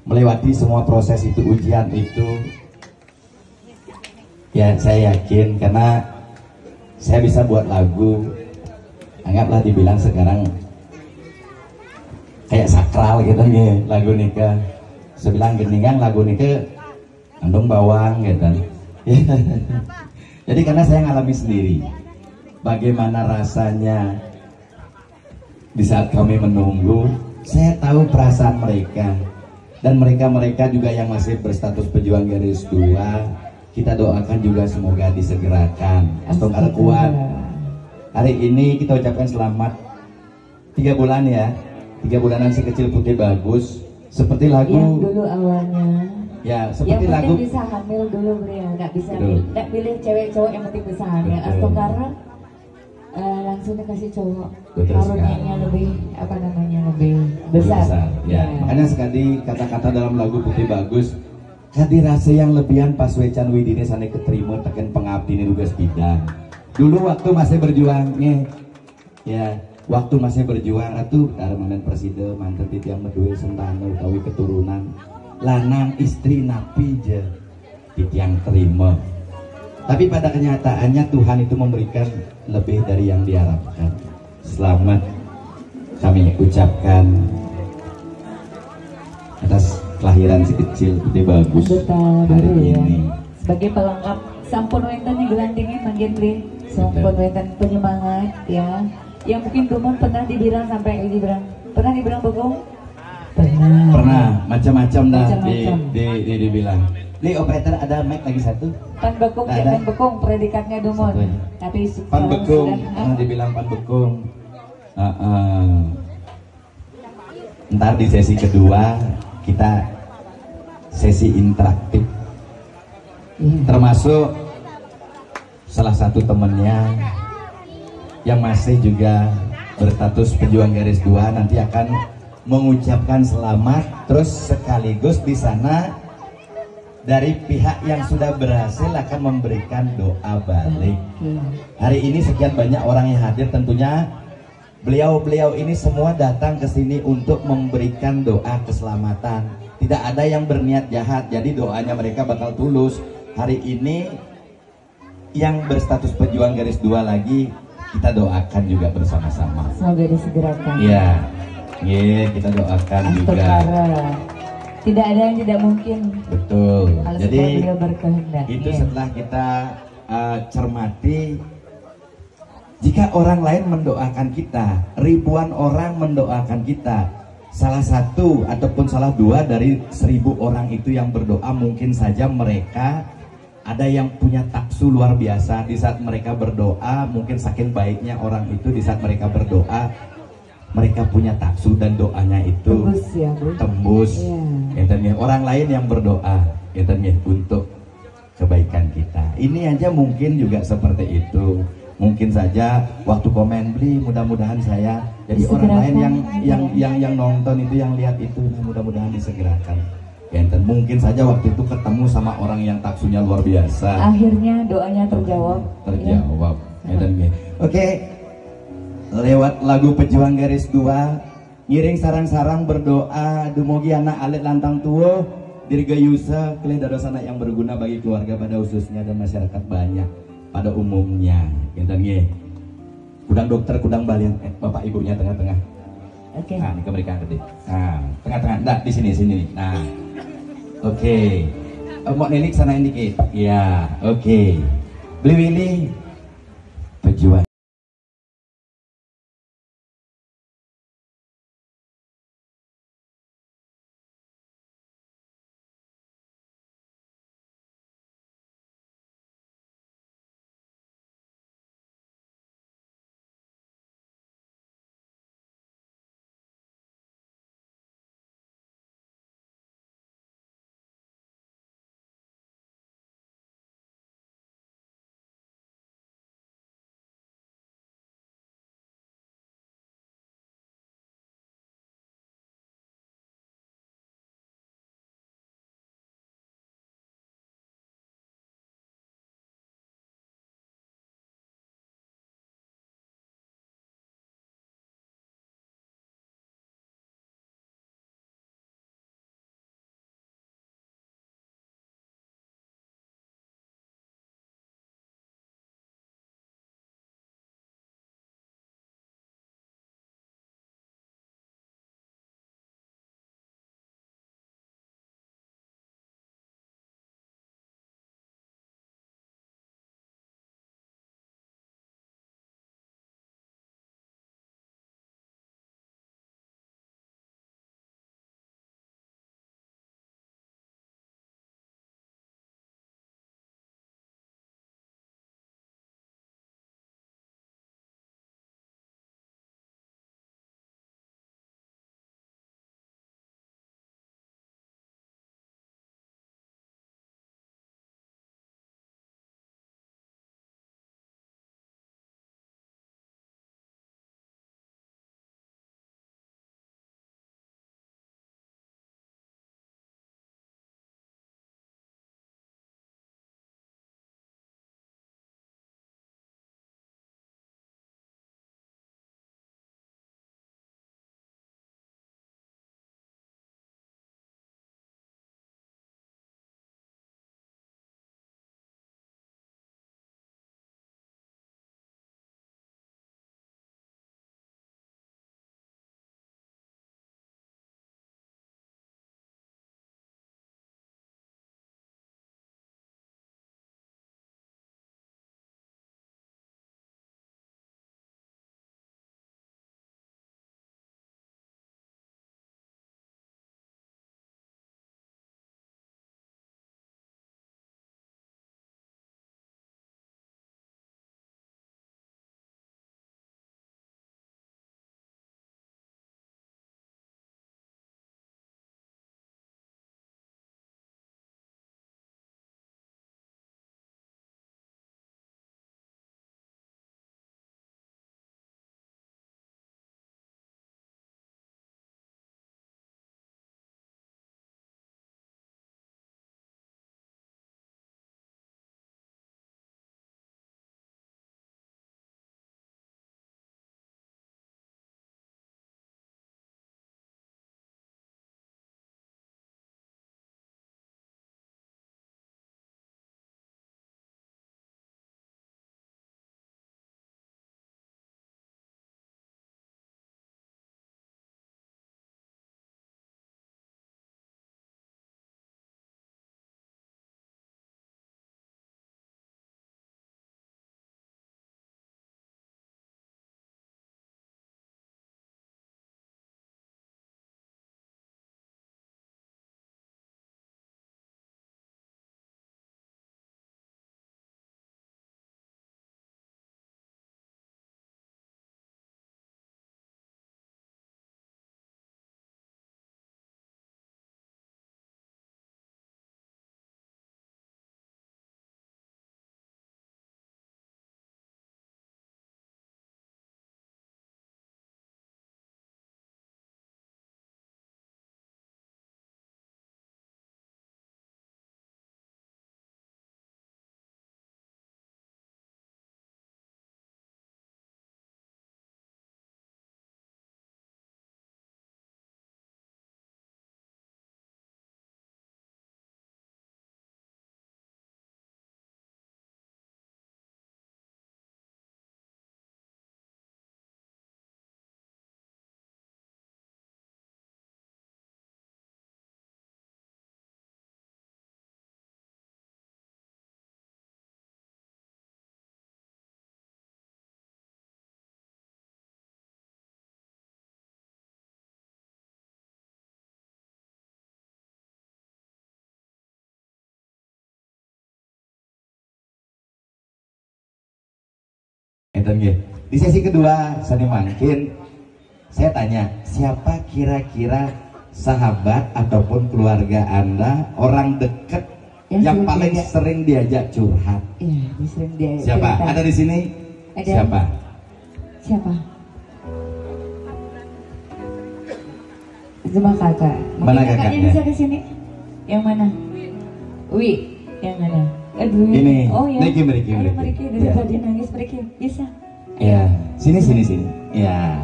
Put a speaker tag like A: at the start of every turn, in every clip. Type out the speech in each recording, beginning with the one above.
A: melewati semua proses itu, ujian itu, ya saya yakin karena saya bisa buat lagu, anggaplah dibilang sekarang kayak sakral gitu nih lagu nikah. Saya bilang geningan lagu nikah andong bawang gitu. Jadi karena saya ngalami sendiri bagaimana rasanya di saat kami menunggu, saya tahu perasaan mereka. Dan mereka juga yang masih berstatus pejuang garis 2, kita doakan juga semoga disegerakan atau kuat. Hari ini kita ucapkan selamat 3 bulan ya, 3 bulanan si kecil putih bagus. Seperti lagu
B: yang dulu awalnya
A: ya, seperti
B: yang
A: lagu
B: bisa hamil dulu beliau, nggak pilih cewek cowok, yang penting bisa hamil. Astongkara langsung dikasih cowok, karunianya lebih apa namanya, lebih besar.
A: Ya. Makanya sekali kata-kata dalam lagu Putih Bagus, kadi rasa yang lebihan pas wecan widine sana keterima tekan pengabdi ini tugas bidang. Dulu waktu masih berjuangnya, ya waktu masih berjuang itu ada momen presiden mantan titiang medue sentana utawi keturunan lanang istri napi je titiang terima. Tapi pada kenyataannya Tuhan itu memberikan lebih dari yang diharapkan. Selamat kami ucapkan atas kelahiran si kecil Putih Bagus hari ini.
B: Sebagai pelengkap sampun wenten yang gelandingnya manggil beli, sampun wenten penyemangat ya. Yang mungkin Dumon pernah dibilang sampai pernah dibilang Bagong?
A: Pernah macam-macam dah dibilang. Li operator ada mic lagi satu.
B: Pan Bekung, ya Pan Bekung predikatnya Dumon. Tapi
A: Pan Bekung, dibilang Pan Bekung. Ntar di sesi kedua kita sesi interaktif. Termasuk salah satu temennya yang masih juga berstatus pejuang garis 2 nanti akan mengucapkan selamat, terus sekaligus di sana dari pihak yang sudah berhasil akan memberikan doa balik. Hari ini sekian banyak orang yang hadir, tentunya beliau-beliau ini semua datang ke sini untuk memberikan doa keselamatan. Tidak ada yang berniat jahat, jadi doanya mereka bakal tulus. Hari ini yang berstatus pejuang garis 2 lagi kita doakan juga bersama-sama.
B: Semoga disegerakan.
A: Iya, kita doakan juga.
B: Tidak ada yang tidak mungkin.
A: Betul. Jadi itu
B: ya.
A: Setelah kita cermati, jika orang lain mendoakan kita, ribuan orang mendoakan kita, salah satu ataupun salah dua dari 1000 orang itu yang berdoa, mungkin saja mereka ada yang punya taksu luar biasa di saat mereka berdoa. Mungkin saking baiknya orang itu di saat mereka berdoa, mereka punya taksu dan doanya itu tembus ya. Orang lain yang berdoa ya, untuk kebaikan kita. Ini aja mungkin juga seperti itu. Mungkin saja waktu komen beli, mudah-mudahan saya jadi orang lain yang nonton itu, yang lihat itu, mudah-mudahan disegerakan. Ya, mungkin saja waktu itu ketemu sama orang yang taksunya luar biasa.
B: Akhirnya doanya terjawab.
A: Ya. Oke. Lewat lagu Pejuang Garis 2, ngiring sarang-sarang berdoa dumugi anak alit lantang tua dirgayusa kelih dados anak yang berguna bagi keluarga pada khususnya dan masyarakat banyak pada umumnya. Genten nggih. Kudang dokter, kudang balian, bapak ibunya tengah-tengah.
B: Oke.
A: Nah, ini mereka ngerti. Nah, tengah-tengah. Nah, di sini. Nah. Oke. Mau nelik sana dikit. Ya, oke. Beli Willy Pejuang Di sesi kedua seniman mungkin saya tanya, siapa kira-kira sahabat ataupun keluarga Anda, orang dekat yang paling sering diajak curhat?
B: Iya, sering diajak.
A: Siapa? Cerita. Ada di sini? Ada. Siapa?
B: Siapa? Cuma kakak.
A: Mana kakaknya?
B: Bisa di sini? Yang mana? Wi, yang mana?
A: Ini.
B: Oh ya.
A: Meriki.
B: Dari tadi nangis Meriki. Bisa.
A: Ya, sini. Ya.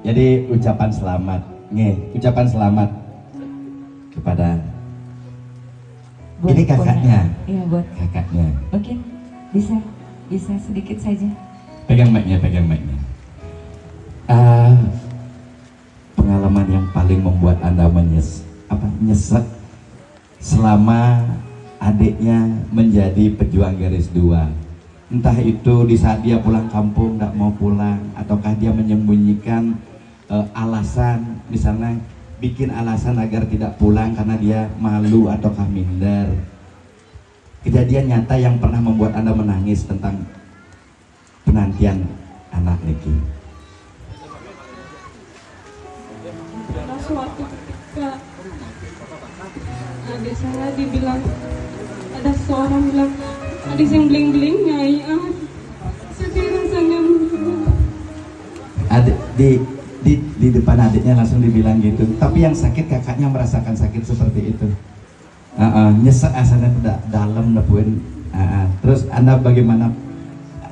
A: Jadi ucapan selamat. Ucapan selamat kepada ini kakaknya.
B: Iya, buat
A: kakaknya.
B: Mungkin bisa sedikit saja.
A: Pegang mic-nya. Pengalaman yang paling membuat Anda nyesek selama adiknya menjadi pejuang garis 2. Entah itu di saat dia pulang kampung nggak mau pulang, ataukah dia menyembunyikan alasan, misalnya bikin alasan agar tidak pulang karena dia malu ataukah minder. Kejadian nyata yang pernah membuat Anda menangis tentang penantian anak Niki.
C: Suatu ketika adik saya dibilang, ada seorang bilang, adik yang bling-bling nyai, sedih rasanya.
A: Adik di depan adiknya langsung dibilang gitu, tapi yang sakit kakaknya merasakan sakit seperti itu. Nyesek asalnya dalam nepuin. Terus Anda bagaimana?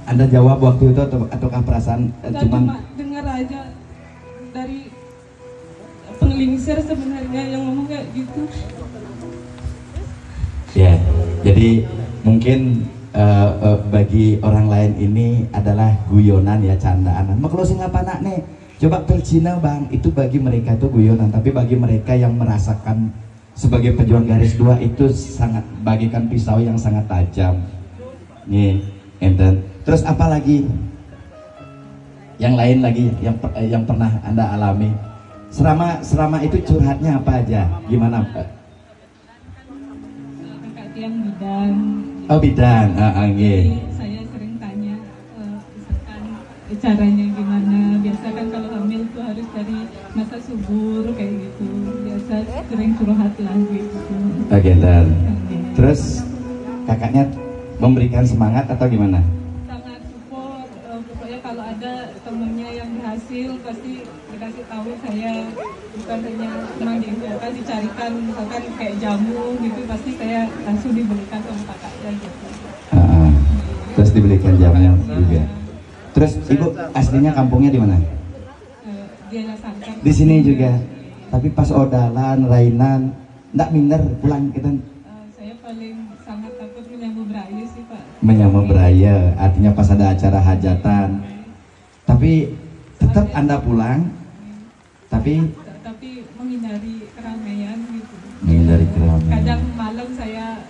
A: Anda jawab waktu itu ataukah perasaan
C: cuma dengar aja dari penglingsir sebenarnya yang ngomong kayak gitu.
A: Ya, jadi mungkin bagi orang lain ini adalah guyonan ya, candaan. Mau closing apa nak nih? Coba Cina bang, itu bagi mereka itu guyonan, tapi bagi mereka yang merasakan sebagai pejuang garis 2 itu sangat bagikan pisau yang sangat tajam. Nih, enten. Terus apa lagi? Yang lain lagi yang pernah Anda alami? Selama itu curhatnya apa aja? Gimana Pak?
C: Kakak tiang bidan.
A: Oh bidan,
C: Saya sering tanya, misalkan caranya gimana. Biasa kan kalau hamil tuh harus dari masa subur kayak gitu. Biasa sering curhat lagi gitu.
A: Oke, terus kakaknya memberikan semangat atau gimana?
C: Sangat support. Pokoknya kalau ada temennya yang berhasil pasti dikasih tahu saya. Bukan hanya memang diinfokan, dicarikan misalkan kayak jamu gitu, pasti saya langsung dibelikan sama kakaknya gitu.
A: Terus dibelikan jamunya juga. Terus ibu aslinya kampungnya di mana?
C: Dia Sangkan. Di
A: sini juga. Tapi pas odalan, rainan, ndak minder pulang kita.
C: Saya paling sangat takut menyambut beraya sih Pak.
A: Menyambut beraya, artinya pas ada acara hajatan. Tapi tetap Anda pulang, tapi
C: menghindari keramaian gitu.
A: Menghindari keramaian.
C: Kadang malam saya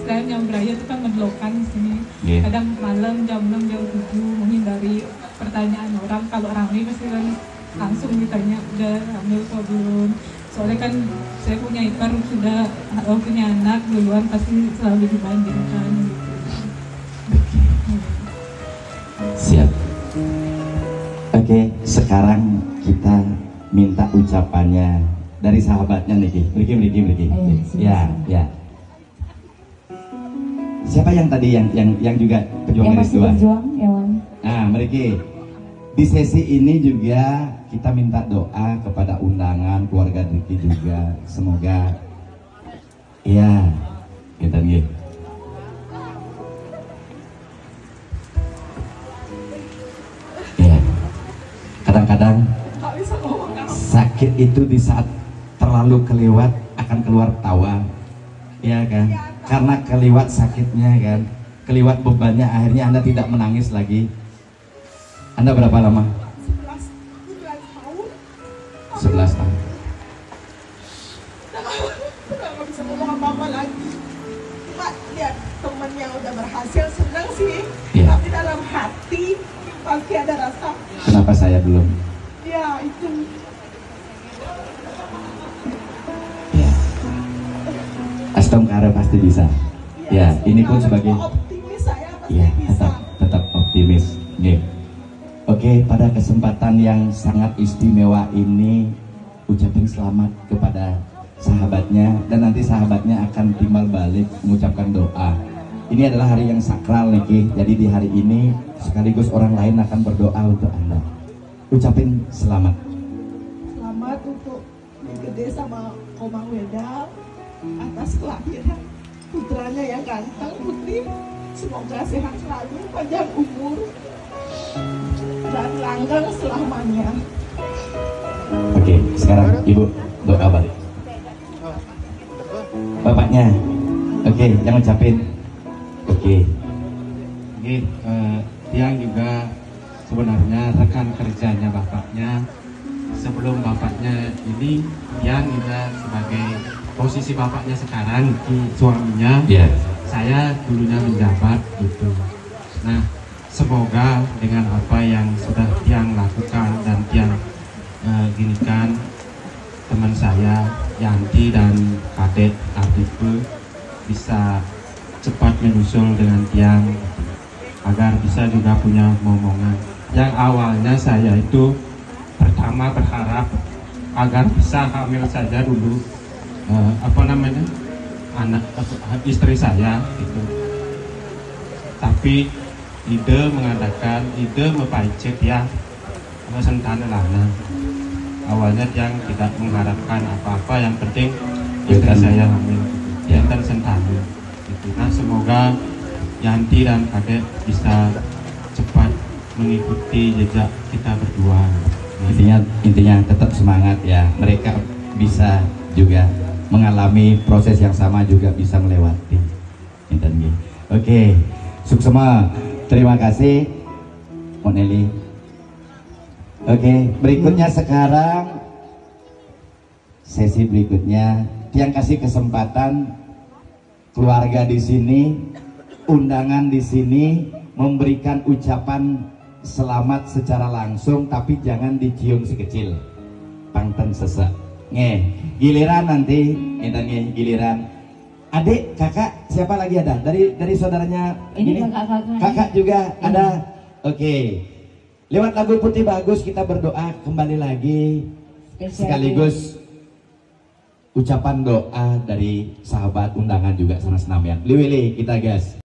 C: nyambut beraya itu kan mendelokan di sini. Kadang malam jam 6 jam 7 menghindari pertanyaan orang. Kalau ramai pasti kan langsung ditanya udah hamil atau belum. Soalnya kan saya punya ipar sudah punya anak duluan, pasti selalu dibandingkan gitu.
A: Siap. Oke, sekarang kita minta ucapannya dari sahabatnya Niki. Niki. Ya. Siapa yang tadi yang juga pejuang garis 2? Nah, Meriki. Di sesi ini juga kita minta doa kepada undangan keluarga Niki juga, semoga ya kita nih. Ya. Kadang-kadang sakit itu di saat terlalu kelewat akan keluar tawa, ya kan? Karena kelewat sakitnya kan, kelewat bebannya, akhirnya Anda tidak menangis lagi. Anda berapa lama? 11 tahun.
D: Nggak bisa ngomong apa-apa lagi. Cuma lihat teman yang udah berhasil senang sih, tapi dalam hati pasti ada rasa.
A: Kenapa saya belum?
D: Ya itu.
A: Ya. Astongkara pasti bisa. Ya, ini pun sebagai.
D: Optimis saya pasti
A: ya,
D: bisa.
A: tetap optimis. Nih. Oke, pada kesempatan yang sangat istimewa ini ucapin selamat kepada sahabatnya, dan nanti sahabatnya akan timbal balik mengucapkan doa. Ini adalah hari yang sakral nih, jadi di hari ini sekaligus orang lain akan berdoa untuk Anda. Ucapin selamat.
D: Selamat untuk Gede sama Komang Wedang atas kelahiran putranya yang ganteng, Putri. Semoga sehat selalu, panjang umur, dan langgeng selamanya.
A: Oke, sekarang Ibu doa balik. Bapaknya, oke, yang ngucapin. Oke.
E: Tiang juga sebenarnya rekan kerjanya bapaknya. Sebelum bapaknya ini, Tiang juga sebagai posisi bapaknya sekarang, suaminya.
A: Yeah.
E: Saya dulunya menjabat gitu. Nah, semoga dengan apa yang sudah Tiang lakukan dan Tiang ginikan, teman saya Yanti dan Kadek Ardipe bisa cepat menyusul dengan Tiang agar bisa juga punya momongan. Yang awalnya saya itu pertama berharap agar bisa hamil saja dulu, anak istri saya gitu. Tapi ide mengadakan ide mepaicet ya sentana lana. Awalnya yang tidak mengharapkan apa-apa, yang penting istri saya hamil gitu. Ya, dan sentana gitu. Nah, semoga Yanti dan Kadek bisa cepat mengikuti jejak kita berdua.
A: Intinya tetap semangat ya. Mereka bisa juga mengalami proses yang sama, juga bisa melewati. Oke, suksema. Terima kasih Moneli. Oke, berikutnya sekarang sesi berikutnya yang kasih kesempatan keluarga di sini, undangan di sini memberikan ucapan selamat secara langsung, tapi jangan dicium si kecil. Pangten sesek. Giliran nanti, giliran. Adik, kakak, siapa lagi ada? Dari saudaranya
B: ini?
A: Kakak juga ada. Oke. Lewat lagu Putih Bagus kita berdoa kembali lagi. Sekaligus ucapan doa dari sahabat undangan juga sana senamian. Liwili kita guys.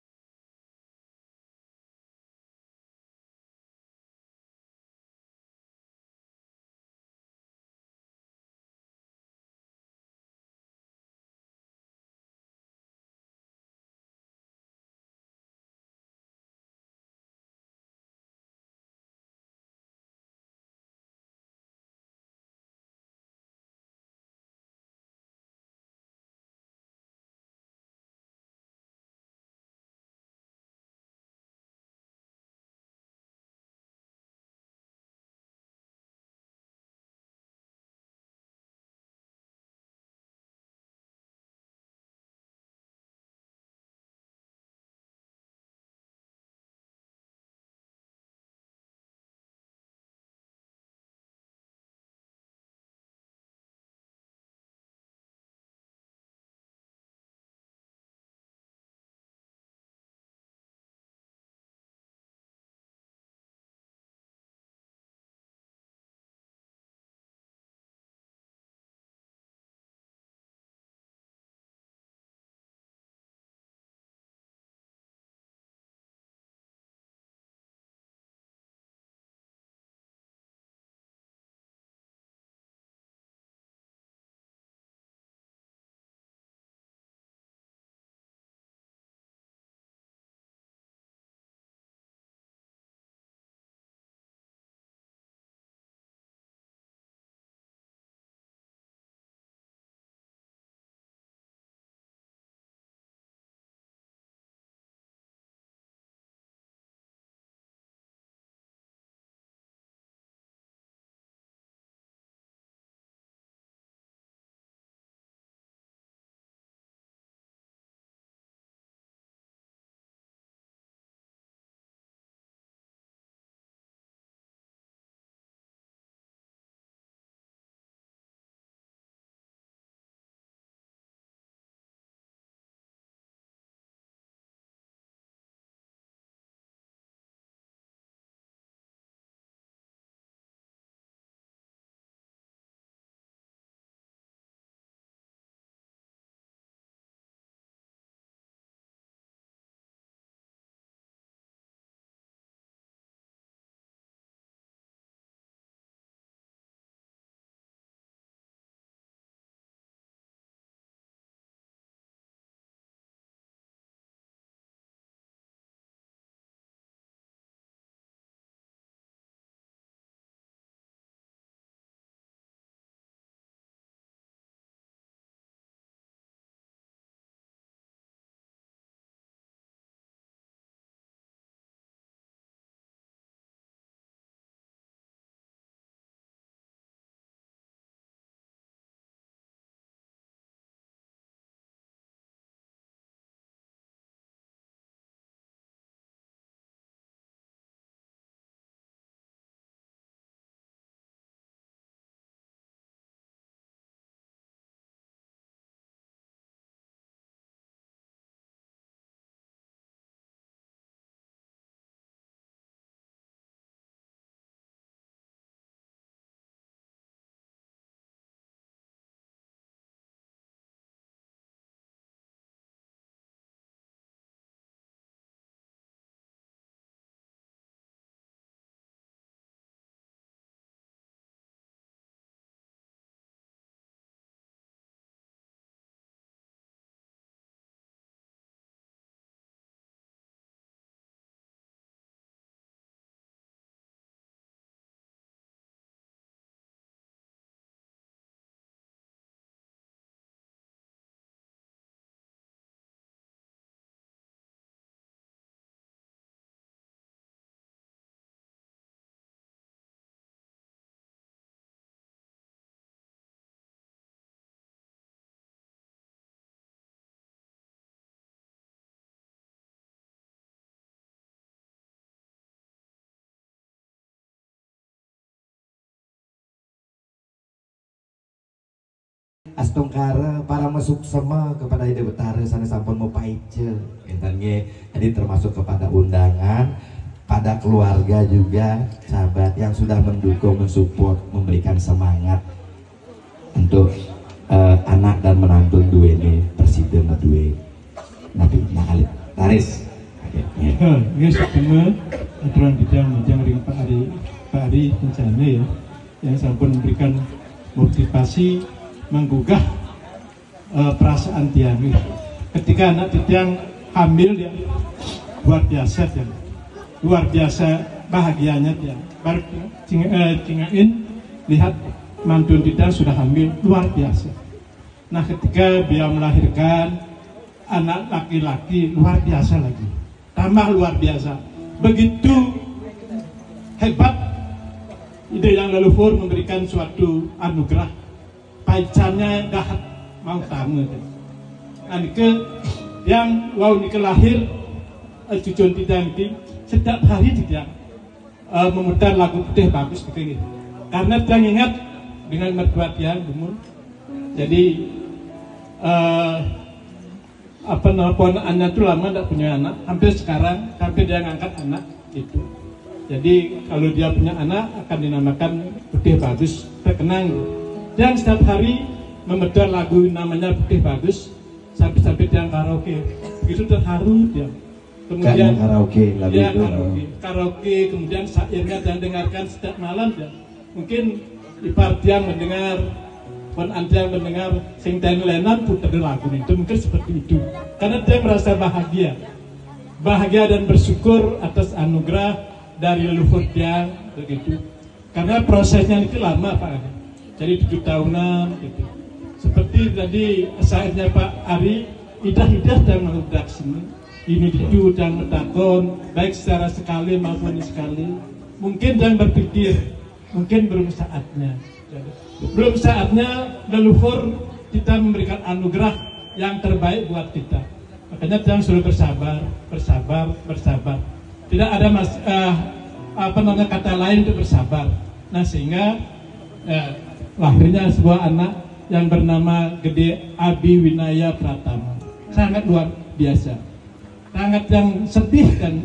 A: Astungkara para masuk sama kepada Ide Betara sana sampun mau paice. Jadi termasuk kepada undangan, pada keluarga juga, sahabat yang sudah mendukung, mensupport, memberikan semangat untuk anak dan menantu dua ini presiden dua Nabi Nahalid Taris.
F: Ini sama aturan bidang dengan Pak Ari rencana ya, yang sampun memberikan motivasi menggugah perasaan tiang. Ketika anak tiang hamil ya luar biasa ya, luar biasa bahagianya dia. Baru cingain lihat mantun tiang sudah hamil luar biasa. Nah ketika dia melahirkan anak laki-laki luar biasa lagi, tambah luar biasa. Begitu hebat ide yang leluhur memberikan suatu anugerah. Paicannya dahat mau tamu. Nah nike yang wow nike lahir cucun tidak niki setiap hari tidak memutar lagu putih bagus gitu. Karena dia ingat dengan mertua dia umur. Jadi apa namanya itu lama tidak punya anak. Hampir sekarang sampai dia ngangkat anak itu. Jadi kalau dia punya anak akan dinamakan putih bagus terkenang. Dan setiap hari memedar lagu namanya Putih Bagus sampai dia karaoke. Begitu terharu dia. Kemudian
A: karaoke, lagu
F: ya, karaoke, kemudian syairnya dan dengarkan setiap malam dia. Mungkin ipar dia mendengar, pun antiang mendengar sing ten lenan putar lagu itu mungkin seperti itu. Karena dia merasa bahagia dan bersyukur atas anugerah dari leluhur dia begitu. Karena prosesnya itu lama Pak. Jadi 7 tahunan gitu. Seperti tadi syairnya Pak Ari, idah-idah dan mengudak sini. Ini itu dan metakon, baik secara sekali maupun sekali. Mungkin dan berpikir, mungkin belum saatnya. Belum saatnya leluhur kita memberikan anugerah yang terbaik buat kita. Makanya jangan suruh bersabar. Tidak ada kata lain untuk bersabar. Nah sehingga lahirnya sebuah anak yang bernama Gede Abi Winaya Pratama. Sangat luar biasa, sangat yang sedih dan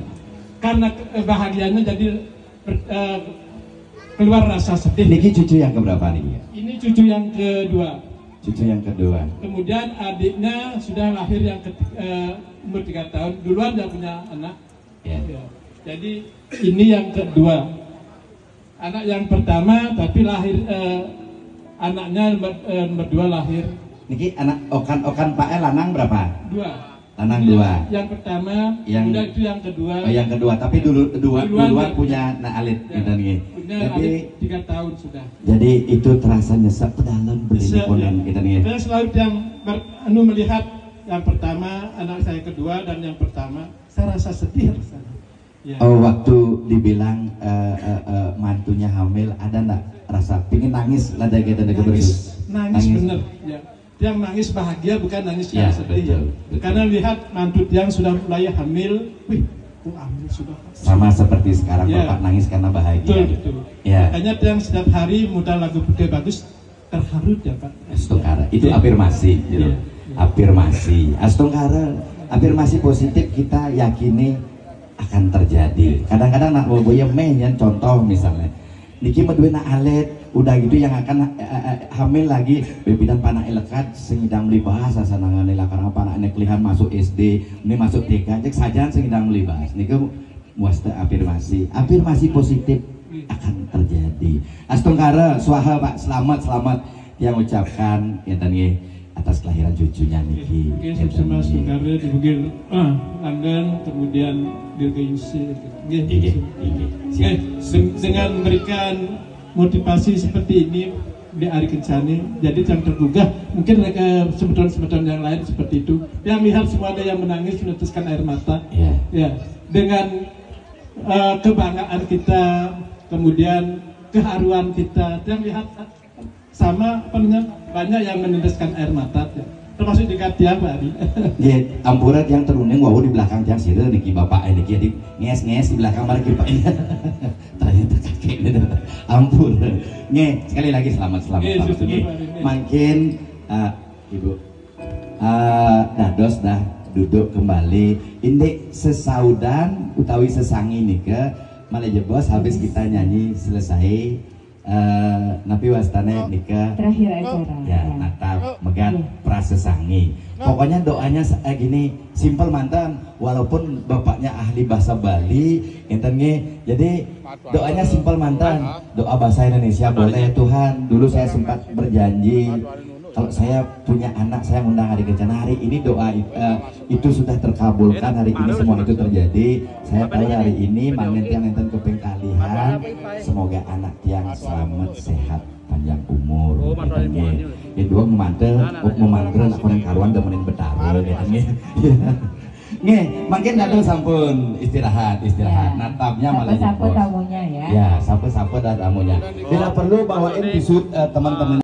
F: karena bahagianya jadi keluar rasa sedih.
A: Niki cucu yang keberapa nih?
F: Ini cucu yang kedua.
A: Cucu yang kedua.
F: Kemudian adiknya sudah lahir yang umur 3 tahun. Duluan dia punya anak.
A: Ya.
F: Jadi ini yang kedua. Anak yang pertama tapi lahir anaknya nomor 2 lahir.
A: Niki anak okan Pak El lanang berapa?
F: 2.
A: Lanang 2.
F: Yang pertama, kemudian itu yang kedua.
A: Oh, yang kedua, tapi duluan punya Alit gitu nih.
F: Tapi 3 tahun sudah.
A: Jadi itu terasa nyesek dalam beli konen gitu nih.
F: Saya selalu yang melihat yang pertama, anak saya kedua dan yang pertama, saya rasa sedih rasanya. Ya.
A: Oh, waktu dibilang mantunya hamil, ada enggak rasa pingin nangis lada gitu
F: nangis bener ya. Yang nangis bahagia bukan nangis yang sedih. Betul. Karena lihat mantu yang sudah mulai hamil, hamil sudah.
A: Sama seperti sekarang ya. Bapak nangis karena bahagia.
F: Betul.
A: Ya.
F: Makanya yang setiap hari mudah lagu Putih Bagus terharu ya Pak.
A: Astungkara itu ya. Afirmasi gitu. Ya. Afirmasi. Astungkara afirmasi positif kita yakini akan terjadi. Kadang-kadang nak boboya yang contoh misalnya niki meduwe nak alet udah gitu yang akan hamil lagi bebidan panah elekat sengidang beli bahasa sanangan karena panah neklihan masuk SD ini masuk TK cek saja sengidang beli bahas niki muasta afirmasi positif akan terjadi. Astungkara swaha Pak, selamat yang ucapkan ya tadi atas kelahiran cucunya niki.
F: Oke, sama Astungkara dibugil London kemudian dirgayusi. Dengan memberikan motivasi seperti ini di Ari Kencani, jadi yang tergugah mungkin mereka sebetulnya yang lain seperti itu. Yang lihat semua ada yang menangis meneteskan air mata. Ya, dengan kebanggaan kita, kemudian keharuan kita, yang lihat sama banyak yang meneteskan air mata. Ya. Termasuk di Katiang Pak Adi.
A: Ya, ampurat yang terundang wow di belakang yang sih niki bapak niki di nges di belakang mari Pak. Ternyata kakek ampun. Sekali lagi selamat. Makin Ibu dados dah duduk kembali. Ini sesaudan utawi sesangi nih ke malah jebos habis kita nyanyi selesai. Napi wastane nikah
B: terakhir acara
A: ya natap megat prasesangi. Pokoknya doanya gini simpel mantan, walaupun bapaknya ahli bahasa Bali enten nge, jadi doanya simpel mantan, doa bahasa Indonesia boleh. Tuhan, dulu saya sempat berjanji kalau saya punya anak saya undang hari kencana. Hari ini doa itu sudah terkabulkan, hari ini semua itu terjadi. Saya tahu hari ini mangen tiang enten keping kalihan, semoga anak tiang selamat sehat panjang umur. Kedua memantel aku yang karuan demenin betara nge makin datang sampun istirahat natapnya malah
B: sapu tamunya ya
A: sapu dah tamunya. Tidak perlu bawain tisu teman-teman.